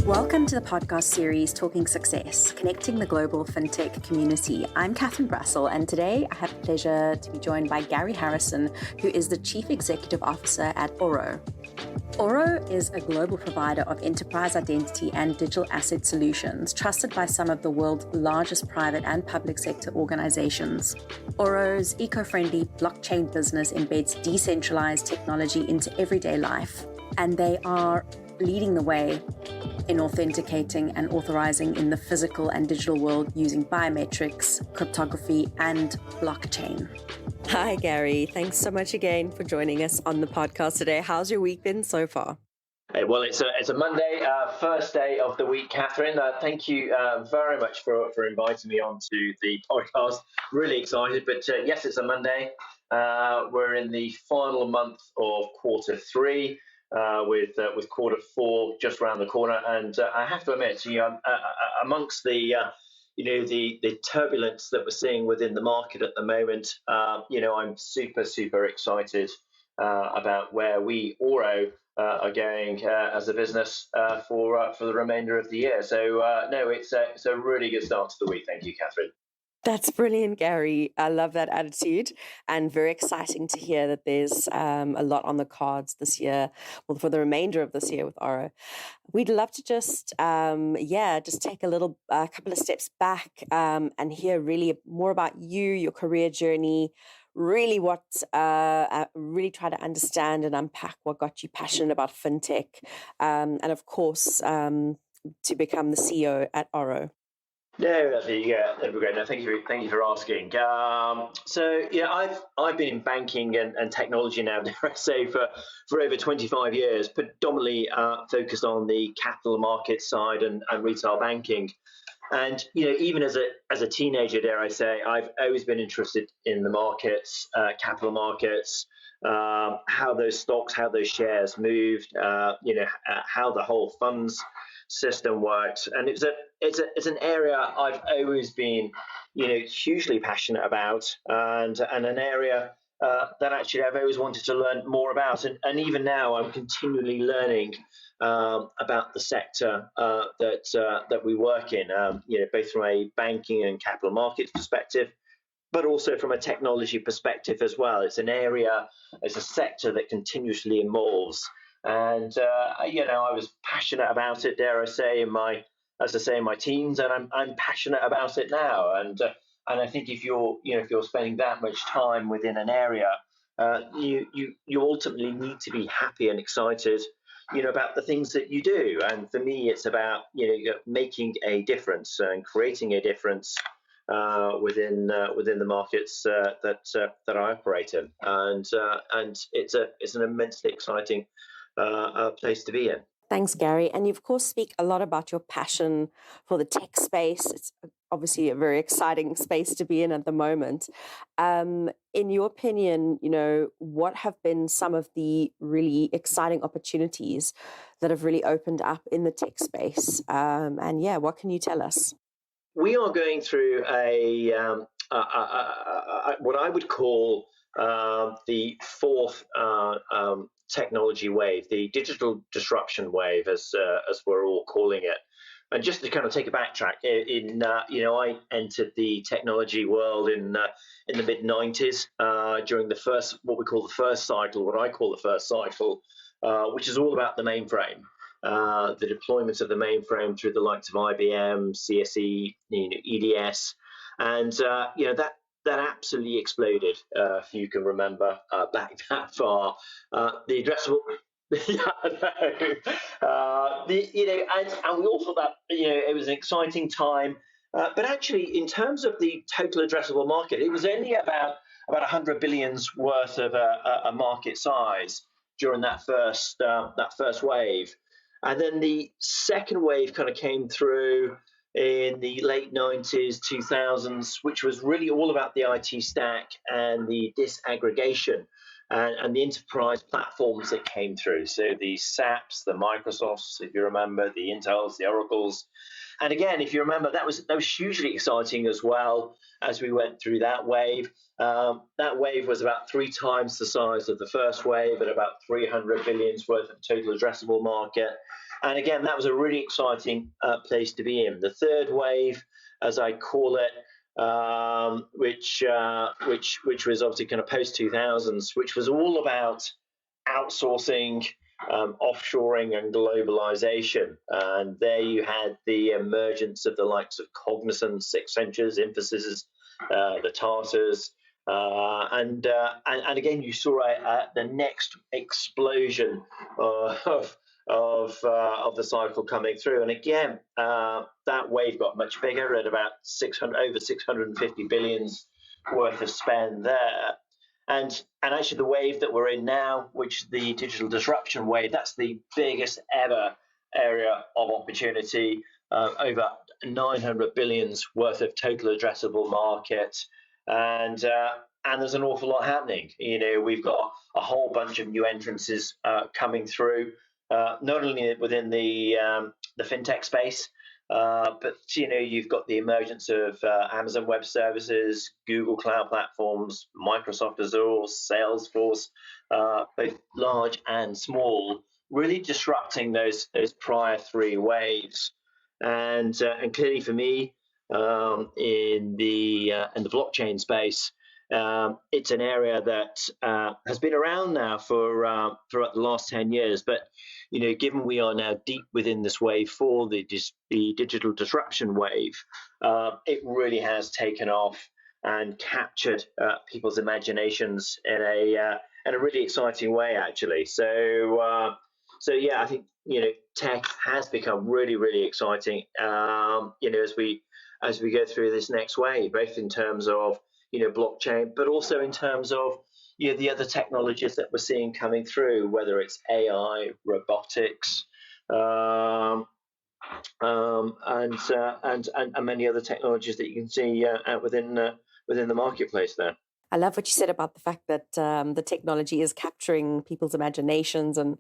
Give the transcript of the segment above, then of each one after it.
Welcome to the podcast series Talking Success, Connecting the Global FinTech Community. I'm Catherine Brassel, and today I have the pleasure to be joined by Garry Harrison, who is the Chief Executive Officer at OARO. OARO is a global provider of enterprise identity and digital asset solutions, trusted by some of the world's largest private and public sector organizations. OARO's eco-friendly blockchain business embeds decentralized technology into everyday life, and they are leading the way in authenticating and authorizing in the physical and digital world using biometrics, cryptography, and blockchain. Hi, Garry. Thanks so much again for joining us on the podcast today. How's your week been so far? Well, it's a Monday, first day of the week, Catherine. Thank you very much for inviting me onto the podcast. Really excited, but yes, it's a Monday. We're in the final month of quarter three. With quarter four just around the corner, and I have to admit, amongst the turbulence that we're seeing within the market at the moment, I'm super excited about where we OARO are going as a business for the remainder of the year. So it's a really good start to the week. Thank you, Catherine. That's brilliant, Garry. I love that attitude, and very exciting to hear that there's a lot on the cards this year, well, for the remainder of this year with OARO. We'd love to just take a couple of steps back and hear really more about you, your career journey, really really try to understand and unpack what got you passionate about FinTech, and of course, to become the CEO at OARO. No, that'd be great. No, thank you for asking. I've been in banking and technology now, dare I say, for over 25 years, predominantly focused on the capital market side and retail banking. And even as a teenager, dare I say, I've always been interested in the markets, capital markets, how those stocks, how those shares moved, how the whole funds system works, and it's an area I've always been hugely passionate about, and an area that actually I've always wanted to learn more about, and even now I'm continually learning about the sector that we work in, both from a banking and capital markets perspective, but also from a technology perspective as well. It's an area, it's a sector that continuously evolves. And I was passionate about it, dare I say, in my teens, and I'm passionate about it now. And I think if you're spending that much time within an area, you ultimately need to be happy and excited, about the things that you do. And for me, it's about making a difference and creating a difference within the markets that I operate in. And it's an immensely exciting place to be in. Thanks, Garry. And you, of course, speak a lot about your passion for the tech space. It's obviously a very exciting space to be in at the moment. In your opinion, what have been some of the really exciting opportunities that have really opened up in the tech space? What can you tell us? We are going through what I would call the fourth technology wave, the digital disruption wave, as we're all calling it. And just to kind of take a backtrack, I entered the technology world in the mid '90s during what I call the first cycle, which is all about the mainframe, the deployment of the mainframe through the likes of IBM, CSE, EDS, and that absolutely exploded. If you can remember back that far, the addressable. And we all thought that it was an exciting time, but actually, in terms of the total addressable market, it was only about 100 billions worth of a market size during that first wave, and then the second wave kind of came through in the late 90s, 2000s, which was really all about the IT stack and the disaggregation and the enterprise platforms that came through. So the SAPs, the Microsofts, if you remember, the Intels, the Oracles. And again, if you remember, that was hugely exciting as well as we went through that wave. That wave was about 3 times the size of the first wave at about 300 billions worth of total addressable market. And again, that was a really exciting place to be in. The third wave, as I call it, which was obviously kind of post 2000s, which was all about outsourcing, offshoring, and globalization. And there you had the emergence of the likes of Cognizant, Accentures, Infosys, the Tartars, and again you saw the next explosion of the cycle coming through. And again, that wave got much bigger at about over 650 billions worth of spend there. And actually, the wave that we're in now, which is the digital disruption wave, that's the biggest ever area of opportunity, over 900 billions worth of total addressable market, and there's an awful lot happening. We've got a whole bunch of new entrances coming through, not only within the fintech space. But you've got the emergence of Amazon Web Services, Google Cloud Platforms, Microsoft Azure, Salesforce, both large and small, really disrupting those prior three waves. And clearly for me, in the blockchain space, it's an area that has been around now for the last 10 years, but given we are now deep within this wave for the digital disruption wave, it really has taken off and captured people's imaginations in a really exciting way, actually. So yeah, I think tech has become really, really exciting. As we go through this next wave, both in terms of blockchain, but also in terms of the other technologies that we're seeing coming through, whether it's AI, robotics, and many other technologies that you can see out within the marketplace there. I love what you said about the fact that the technology is capturing people's imaginations, and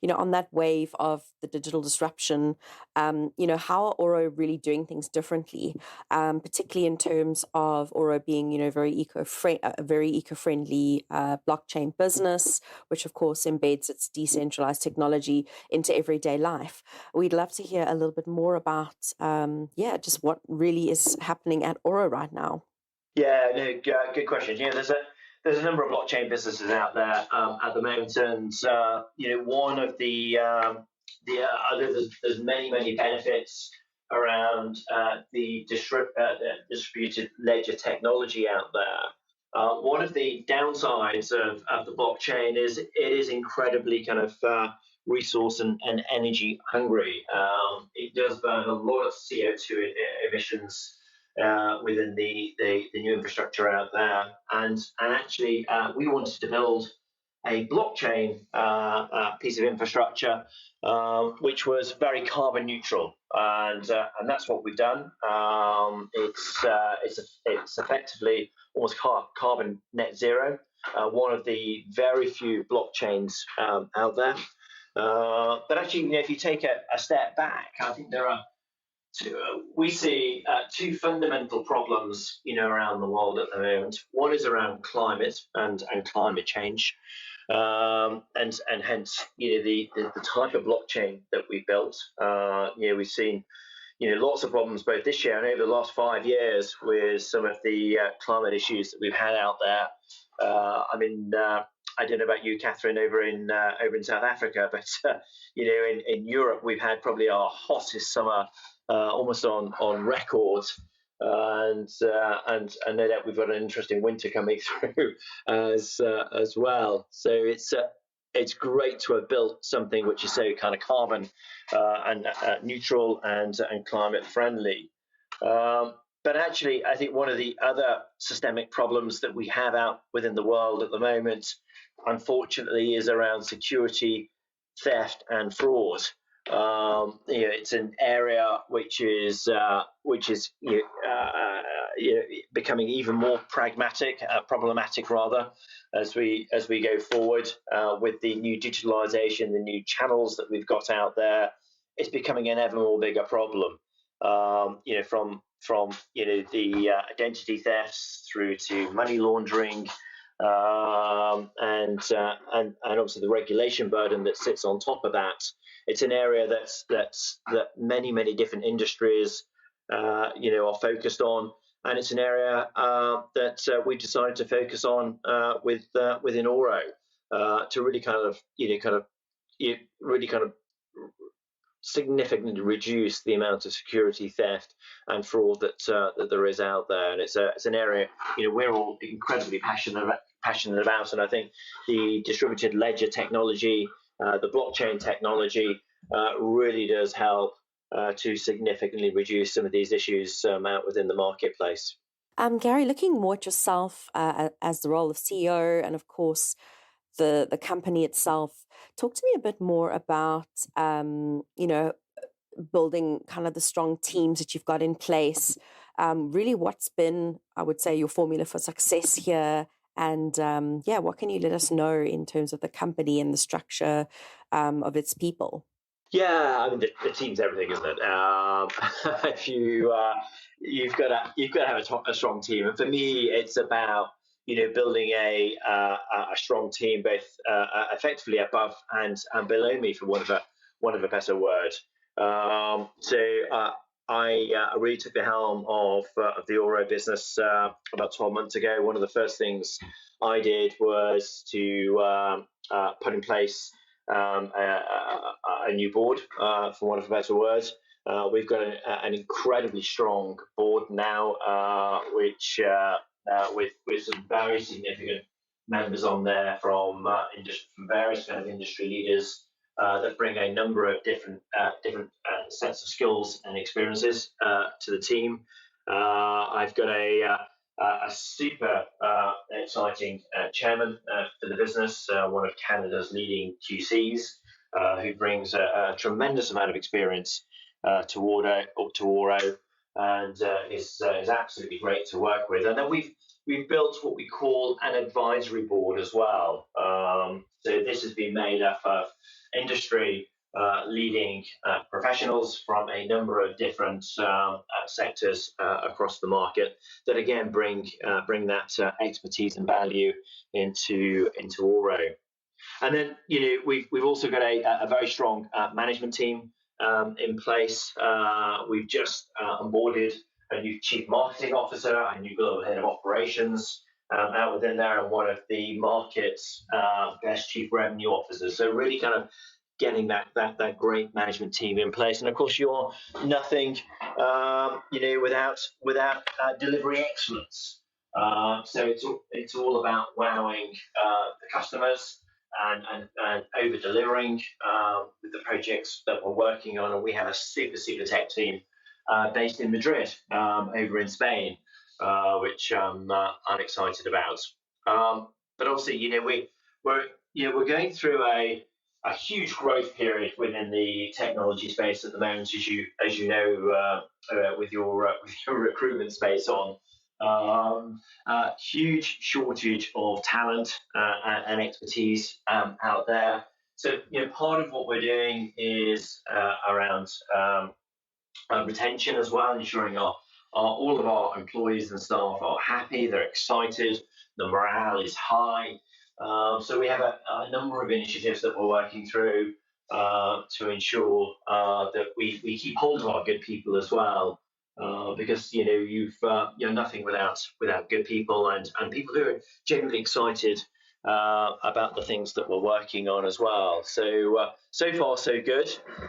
on that wave of the digital disruption, how are OARO really doing things differently, particularly in terms of OARO being a very eco-friendly blockchain business, which of course embeds its decentralized technology into everyday life. We'd love to hear a little bit more about just what really is happening at OARO right now. Yeah, no, good question. There's a number of blockchain businesses out there at the moment, and one of the there's many benefits around the distributed ledger technology out there. One of the downsides of the blockchain is it is incredibly kind of resource and energy hungry. It does burn a lot of CO2 emissions within the new infrastructure out there, and actually we wanted to build a blockchain piece of infrastructure which was very carbon neutral, and that's what we've done. It's effectively almost carbon net zero, one of the very few blockchains out there. But actually, if you take a step back, I think we see two fundamental problems, around the world at the moment. One is around climate and climate change, and hence, the type of blockchain that we built. We've seen, lots of problems both this year and over the last 5 years with some of the climate issues that we've had out there. I don't know about you, Catherine, over in South Africa, but in Europe we've had probably our hottest summer almost on record, and no doubt we've got an interesting winter coming through as well. So it's great to have built something which is so kind of carbon and neutral and climate friendly. But actually, I think one of the other systemic problems that we have out within the world at the moment, unfortunately, is around security, theft, and fraud. It's an area which is becoming even more problematic rather, as we go forward with the new digitalization, the new channels that we've got out there. It's becoming an ever more bigger problem. From the identity thefts through to money laundering, and obviously the regulation burden that sits on top of that. It's an area that many different industries are focused on, and it's an area that we decided to focus on within OARO to really kind of significantly reduce the amount of security theft and fraud that there is out there. And it's an area we're all incredibly passionate about. And I think the distributed ledger technology, the blockchain technology, really does help to significantly reduce some of these issues out within the marketplace. Garry, looking more at yourself as the role of CEO and, of course, the company itself, talk to me a bit more about, building kind of the strong teams that you've got in place. Really, what's been, I would say, your formula for success here? And what can you let us know in terms of the company and the structure of its people? Yeah, I mean the team's everything, isn't it? If you've got to have a strong team, and for me, it's about building a strong team, both effectively above and below me, for one of a better word. I really took the helm of the OARO business about 12 months ago. One of the first things I did was to put in place a new board, for want of a better word. We've got an incredibly strong board now, which with some very significant members on there from various kind of industry leaders that bring a number of different sets of skills and experiences to the team. I've got a super exciting chairman for the business, one of Canada's leading QCs, who brings a tremendous amount of experience to OARO, and is absolutely great to work with. And then we've built what we call an advisory board as well. So this has been made up of industry leading professionals from a number of different sectors across the market that again bring that expertise and value into OARO. And then we've also got a very strong management team in place. We've just onboarded a new chief marketing officer, a new global head of operations out within there, and one of the market's best chief revenue officers. So really kind of getting that great management team in place. And of course, you're nothing without delivery excellence. So it's all about wowing the customers and over delivering with the projects that we're working on. And we have a super tech team based in Madrid, over in Spain, which I'm excited about. But obviously, we're going through a huge growth period within the technology space at the moment, as you know, with your recruitment space on. Huge shortage of talent and expertise out there. So part of what we're doing is around retention as well, ensuring all of our employees and staff are happy, they're excited, the morale is high. So we have a number of initiatives that we're working through to ensure that we keep hold of our good people as well, because you're nothing without good people and people who are genuinely excited about the things that we're working on as well. So so far so good.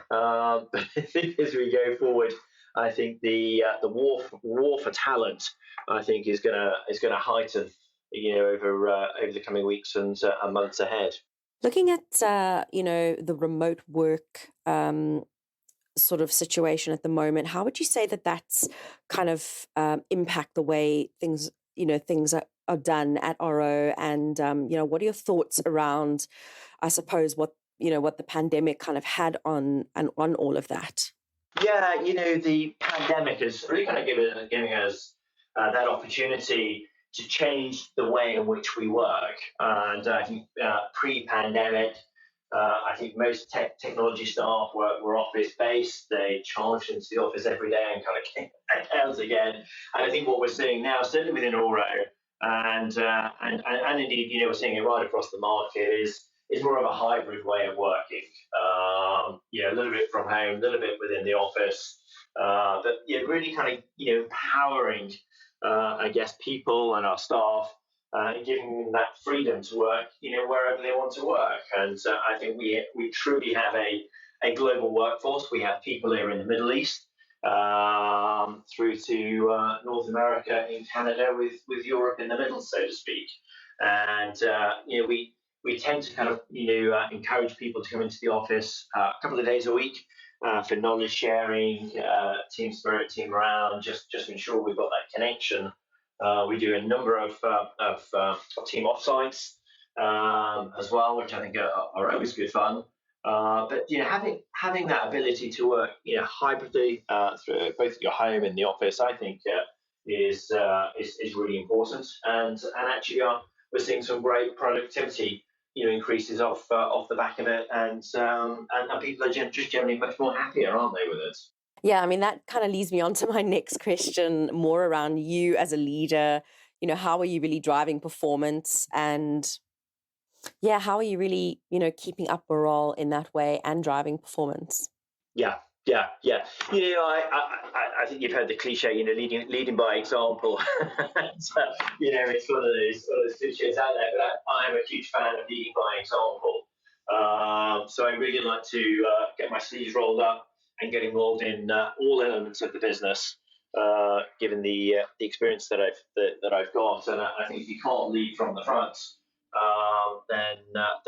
But as we go forward, I think the war for talent, I think, is gonna heighten over the coming weeks and months ahead. Looking at the remote work sort of situation at the moment, how would you say that that's kind of impact the way things are done at OARO? And what are your thoughts around, I suppose, what the pandemic kind of had on all of that? Yeah, the pandemic is really kind of giving us that opportunity to change the way in which we work. And I think pre-pandemic, I think most technology staff were office-based. They charged into the office every day and kind of came back out again. And I think what we're seeing now, certainly within OARO, And indeed, we're seeing it right across the market is more of a hybrid way of working. A little bit from home, a little bit within the office, but really kind of empowering, I guess, people and our staff, and giving them that freedom to work, wherever they want to work. And I think we truly have a global workforce. We have people here in the Middle East, through to North America, in Canada, with Europe in the middle, so to speak. And we tend to kind of encourage people to come into the office a couple of days a week for knowledge sharing, team spirit, team around, just to ensure we've got that connection. We do a number of team offsites as well, which I think are always good fun. But having that ability to work hybridly through both your home and the office, I think is really important. And actually, we're seeing some great productivity increases off the back of it, and people are just generally much more happier, aren't they, with it? Yeah, I mean, that kind of leads me on to my next question, more around you as a leader. How are you really driving performance, and how are you really, keeping up morale in that way and driving performance? Yeah. I think you've heard the cliche, leading by example. So, it's one of those cliches out there, but I'm a huge fan of leading by example. So I really like to get my sleeves rolled up and get involved in all elements of the business, given the experience that I've got. And I think if you can't lead from the front, then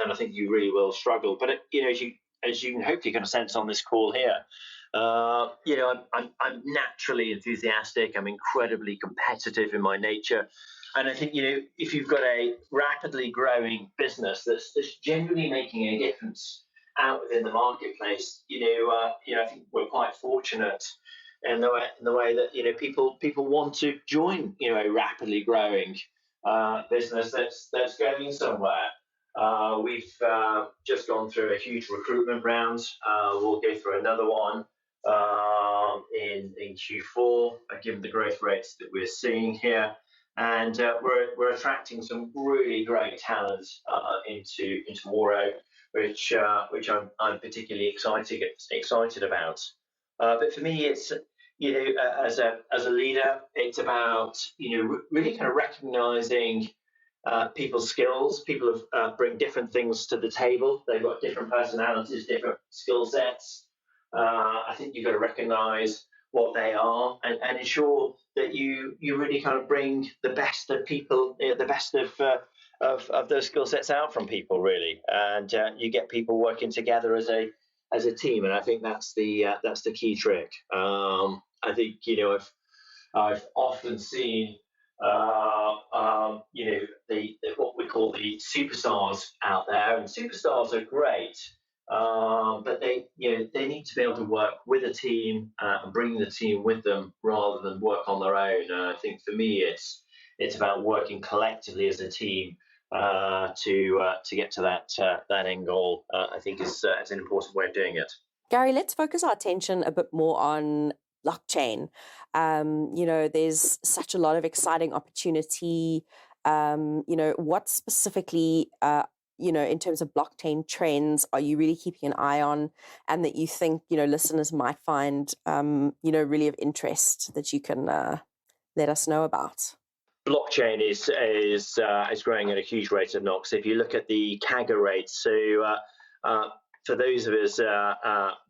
I think you really will struggle. But as you can hopefully kind of sense on this call here, I'm naturally enthusiastic. I'm incredibly competitive in my nature, and I think if you've got a rapidly growing business that's genuinely making a difference out within the marketplace, I think we're quite fortunate in the way that people want to join a rapidly growing business that's going somewhere. We've just gone through a huge recruitment round. We'll go through another one in Q4, given the growth rates that we're seeing here, and we're attracting some really great talent into OARO, which I'm particularly excited about. But for me, it's as a leader, it's about really kind of recognizing people's skills. People bring different things to the table. They've got different personalities, different skill sets. I think you've got to recognize what they are and ensure that you really kind of bring the best of people, the best of those skill sets out from people, really, and you get people working together as a team. And I think that's the key trick. I think I've often seen the what we call the superstars out there, and superstars are great, but they need to be able to work with a team and bring the team with them rather than work on their own. And I think for me, it's about working collectively as a team to get to that end goal. I think is an important way of doing it. Garry, let's focus our attention a bit more on blockchain. There's such a lot of exciting opportunity. What specifically, in terms of blockchain trends, are you really keeping an eye on, and that you think, listeners might find, really of interest that you can let us know about? Blockchain is growing at a huge rate of knots. If you look at the CAGR rates, so for those of us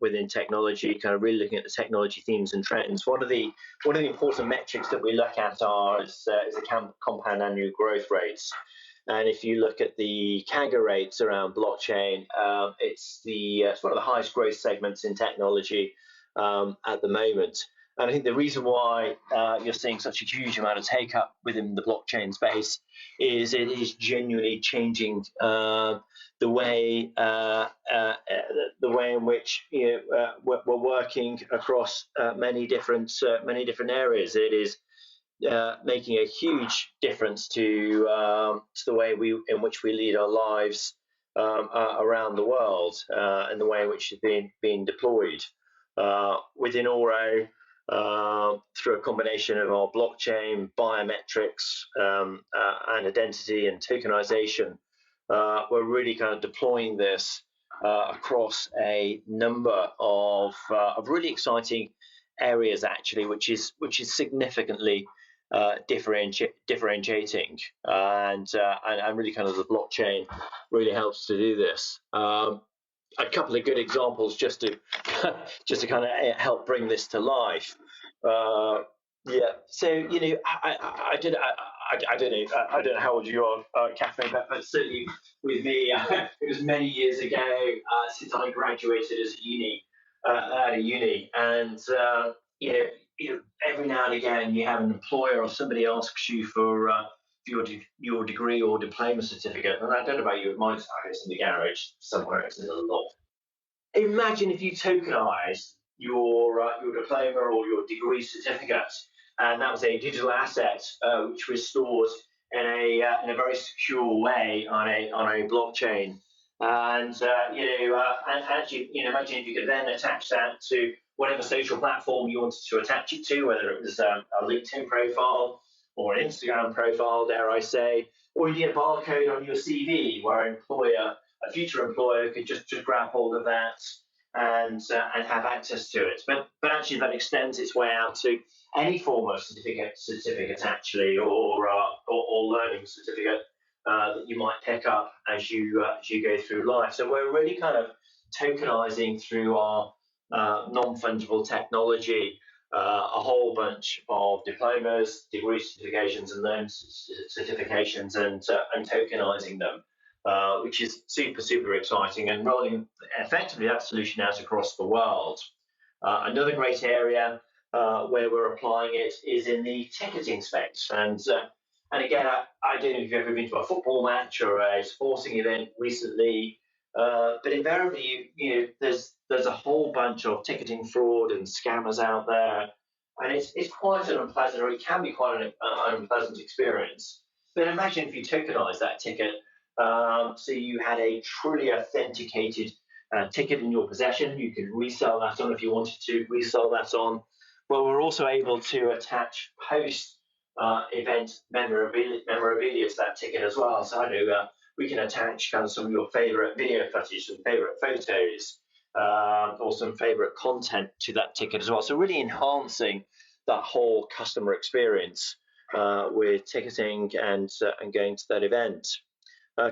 within technology, kind of really looking at the technology themes and trends, one of the important metrics that we look at is the compound annual growth rates. And if you look at the CAGR rates around blockchain, it's one of the highest growth segments in technology at the moment. And I think the reason why you're seeing such a huge amount of take up within the blockchain space is it is genuinely changing the way in which we're working across many different areas. It is making a huge difference to the way in which we lead our lives around the world, and the way in which it's being deployed within OARO. through a combination of our blockchain, biometrics, and identity and tokenization. We're really kind of deploying this across a number of really exciting areas, actually, which is significantly differentiating, and really kind of the blockchain really helps to do this. A couple of good examples just to kind of help bring this to life. Yeah. So I don't know how old you are, Catherine, but certainly with me, it was many years ago since I graduated as out of uni, and you know, every now and again you have an employer or somebody asks you for your degree or diploma certificate, and I don't know about you, mine's in the garage somewhere, it's in the loft. Imagine if you tokenized your diploma or your degree certificate, and that was a digital asset which was stored in a very secure way on a blockchain. And and actually, imagine if you could then attach that to whatever social platform you wanted to attach it to, whether it was a LinkedIn profile or an Instagram profile, dare I say, or you get a barcode on your CV where a future employer could just grab hold of that and have access to it. But actually, that extends its way out to any form of certificate actually, or learning certificate that you might pick up as you go through life. So we're really kind of tokenizing through our non-fungible technology a whole bunch of diplomas, degree certifications, and loan certifications, and tokenizing them, which is super exciting, and rolling effectively that solution out across the world. Another great area where we're applying it is in the ticketing space, and again, I don't know if you've ever been to a football match or a sporting event recently, but invariably, there's a whole bunch of ticketing fraud and scammers out there, and it's quite an unpleasant, or it can be quite an unpleasant experience. But imagine if you tokenize that ticket, so you had a truly authenticated ticket in your possession. You could resell that on if you wanted to resell that on. Well, we're also able to attach post-event memorabilia to that ticket as well. So I know we can attach kind of some of your favorite video footage, some favorite photos, or some favorite content to that ticket as well. So really enhancing that whole customer experience with ticketing and going to that event.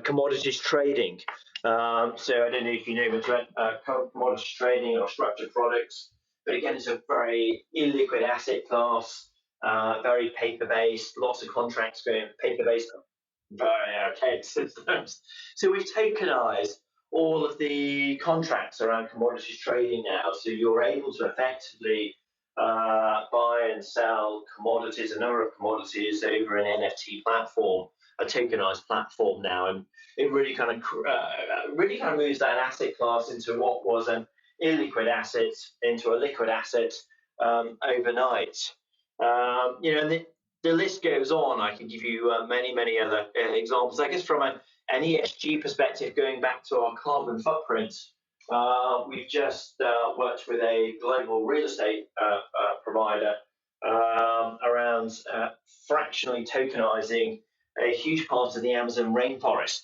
Commodities trading. So I don't know if you know much about commodities trading or structured products, but again, it's a very illiquid asset class, very paper-based, lots of contracts going paper-based, very archaic systems. So we've tokenized all of the contracts around commodities trading now, so you're able to effectively buy and sell commodities, a number of commodities, over an NFT platform, a tokenized platform now, and it really kind of moves that asset class into what was an illiquid asset into a liquid asset overnight. And the list goes on. I can give you many other examples. I guess from an ESG perspective, going back to our carbon footprint, we've just worked with a global real estate provider around fractionally tokenizing a huge part of the Amazon rainforest,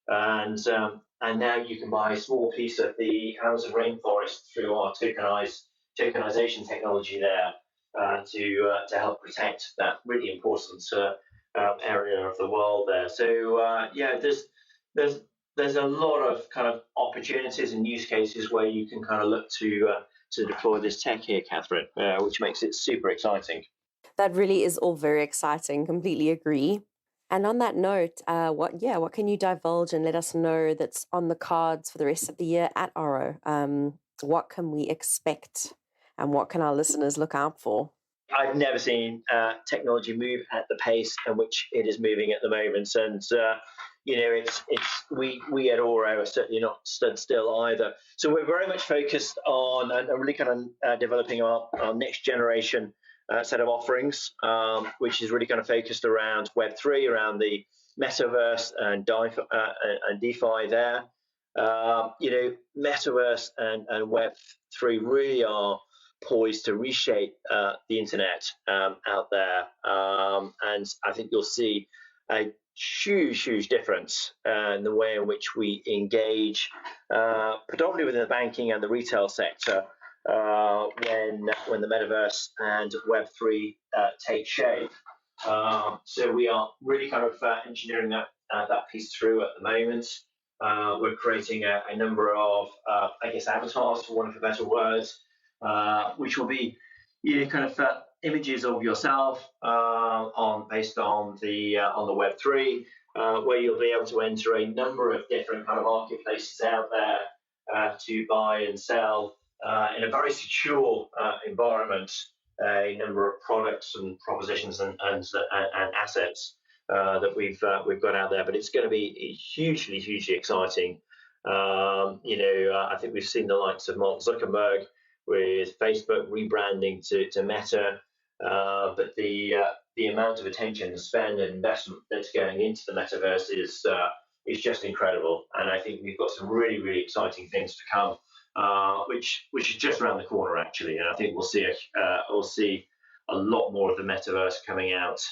and now you can buy a small piece of the Amazon rainforest through our tokenization technology there to help protect that really important area of the world there. So there's a lot of kind of opportunities and use cases where you can kind of look to deploy this tech here, Catherine, which makes it super exciting. That really is all very exciting. Completely agree. And on that note, what can you divulge and let us know that's on the cards for the rest of the year at OARO? What can we expect, and what can our listeners look out for? I've never seen technology move at the pace at which it is moving at the moment, and we at OARO are certainly not stood still either. So we're very much focused on and really kind of developing our next generation set of offerings, which is really kind of focused around Web3, around the Metaverse and DeFi there. Metaverse and Web3 really are poised to reshape the internet out there. And I think you'll see a huge difference in the way in which we engage, predominantly within the banking and the retail sector, when the metaverse and Web3 take shape. So we are really kind of engineering that piece through at the moment. We're creating a number of, avatars, for want of a better word, which will be kind of images of yourself based on the Web3, where you'll be able to enter a number of different kind of marketplaces out there to buy and sell in a very secure environment a number of products and propositions and assets that we've got out there. But it's going to be hugely exciting. I think we've seen the likes of Mark Zuckerberg with Facebook rebranding to Meta, but the amount of attention and spend and investment that's going into the metaverse is just incredible. And I think we've got some really exciting things to come, which is just around the corner actually. And I think we'll see a lot more of the metaverse coming out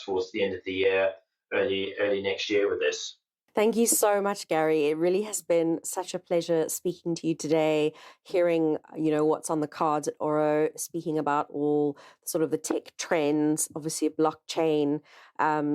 towards the end of the year, early next year with this. Thank you so much, Garry. It really has been such a pleasure speaking to you today, hearing, what's on the cards at OARO, speaking about all sort of the tech trends, obviously blockchain.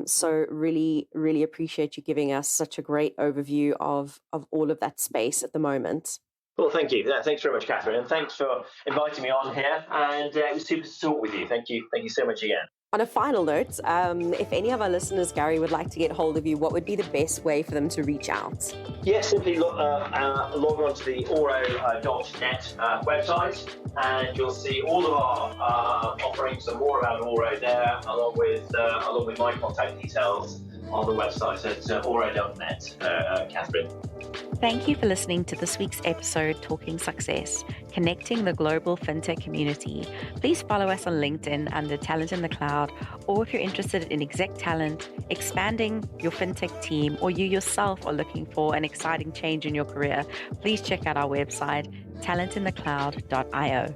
So really appreciate you giving us such a great overview of all of that space at the moment. Well, thank you. Thanks very much, Catherine. And thanks for inviting me on here. And it was super to talk with you. Thank you so much again. On a final note, if any of our listeners, Garry, would like to get hold of you, what would be the best way for them to reach out? Yes, simply log on to the OARO.net website, and you'll see all of our offerings and more about OARO there, along with my contact details on the website at OARO.net, Catherine. Thank you for listening to this week's episode, Talking Success, connecting the global FinTech community. Please follow us on LinkedIn under Talent in the Cloud, or if you're interested in exec talent, expanding your FinTech team, or you yourself are looking for an exciting change in your career, please check out our website, talentinthecloud.io.